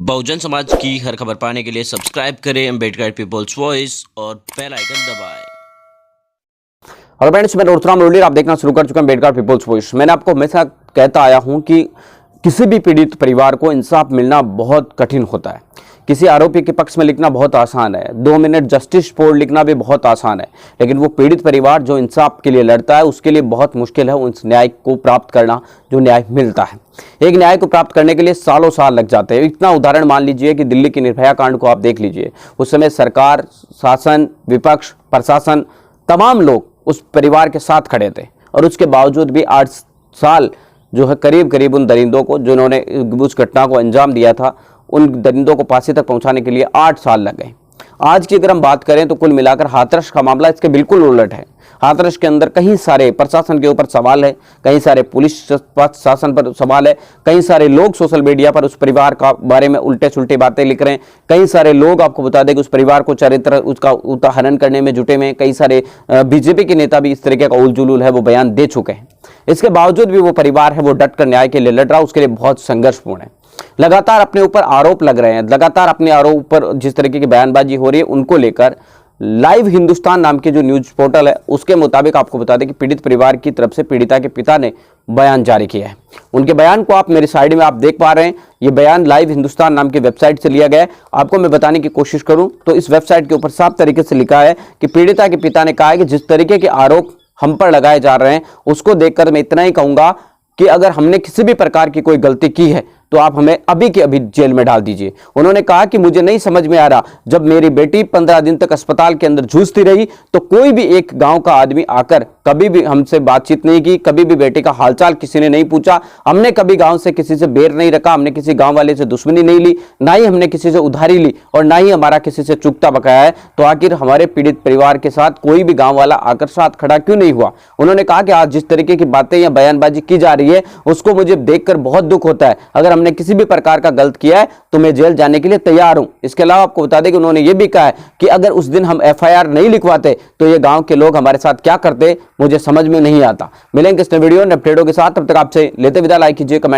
बहुजन समाज की हर खबर पाने के लिए सब्सक्राइब करें अम्बेडकर पीपल्स वॉइस और बेल आइकन दबाएं। हेलो फ्रेंड्स, मैं नूरतराम लोली, आप देखना शुरू कर चुके हैं अम्बेडकर पीपल्स वॉइस। मैंने आपको हमेशा कहता आया हूं कि किसी भी पीड़ित परिवार को इंसाफ मिलना बहुत कठिन होता है। किसी आरोपी के पक्ष में लिखना बहुत आसान है, 2 मिनट जस्टिस रिपोर्ट लिखना भी बहुत आसान है, लेकिन वो पीड़ित परिवार जो इंसाफ के लिए लड़ता है उसके लिए बहुत मुश्किल है उस न्याय को प्राप्त करना जो न्याय मिलता है। एक न्याय को प्राप्त करने के लिए सालों साल लग जाते हैं। इतना उदाहरण मान लीजिए कि दिल्ली की निर्भया कांड को आप देख लीजिए। उस समय सरकार, शासन, विपक्ष, प्रशासन, तमाम लोग उस परिवार के साथ खड़े थे और उसके बावजूद भी 8 साल जो है करीब करीब उन दरिंदों को जिन्होंने उस घटना को अंजाम दिया था उन दरिंदों को फांसी तक पहुंचाने के लिए 8 साल लग गए। आज की अगर हम बात करें तो कुल मिलाकर हाथरस का मामला इसके बिल्कुल उलट है। हाथरस के अंदर कई सारे प्रशासन के ऊपर सवाल है, कई सारे पुलिस शासन पर सवाल है, कई सारे लोग सोशल मीडिया पर उस परिवार का बारे में उल्टे सुल्टे बातें लिख रहे हैं। कई सारे लोग आपको बता दें कि उस परिवार को चरित्र उसका उदाहरण करने में जुटे में कई सारे बीजेपी के नेता भी इस तरीके का उलझुल है वो बयान दे चुके हैं। इसके बावजूद भी वो परिवार है वो डट कर न्याय के लिए लड़ रहा है, उसके लिए बहुत संघर्षपूर्ण है। लगातार अपने ऊपर आरोप लग रहे हैं, लगातार अपने आरोप पर जिस तरीके की बयानबाजी हो रही है उनको लेकर लाइव हिंदुस्तान नाम के जो न्यूज पोर्टल है उसके मुताबिक आपको बता दें कि पीड़ित परिवार की तरफ से पीड़िता के पिता ने बयान जारी किया है। उनके बयान को आप मेरी साइड में आप देख पा रहे हैं। ये बयान लाइव हिंदुस्तान नाम की वेबसाइट से लिया गया है। आपको मैं बताने की कोशिश करूं तो इस वेबसाइट के ऊपर साफ तरीके से लिखा है कि पीड़िता के पिता ने कहा है कि जिस तरीके के आरोप हम पर लगाए जा रहे हैं उसको देखकर मैं इतना ही कहूंगा कि अगर हमने किसी भी प्रकार की कोई गलती की है तो आप हमें अभी के अभी जेल में डाल दीजिए। उन्होंने कहा कि मुझे नहीं समझ में आ रहा, जब मेरी बेटी 15 दिन तक अस्पताल के अंदर जूझती रही तो कोई भी एक गांव का आदमी आकर कभी भी हमसे बातचीत नहीं की, कभी भी बेटी का हालचाल किसी ने नहीं पूछा। हमने कभी गांव से किसी से बैर नहीं रखा, हमने किसी गांव वाले से दुश्मनी नहीं ली, ना ही हमने किसी से उधारी ली और ना ही हमारा किसी से चुकता बकाया है। तो आखिर हमारे पीड़ित परिवार के साथ कोई भी गाँव वाला आकर साथ खड़ा क्यों नहीं हुआ? उन्होंने कहा कि आज जिस तरीके की बातें या बयानबाजी की जा रही है उसको मुझे देखकर बहुत दुख होता है। अगर हमने किसी भी प्रकार का गलत किया है तो मैं जेल जाने के लिए तैयार हूं। इसके अलावा आपको बता दें कि उन्होंने यह भी कहा है कि अगर उस दिन हम एफआईआर नहीं लिखवाते तो ये गांव के लोग हमारे साथ क्या करते मुझे समझ में नहीं आता। मिलेंगे इस वीडियो ने अपडेटों के साथ, तब तक आपसे लेते विदा। लाइक कीजिए, कमेंट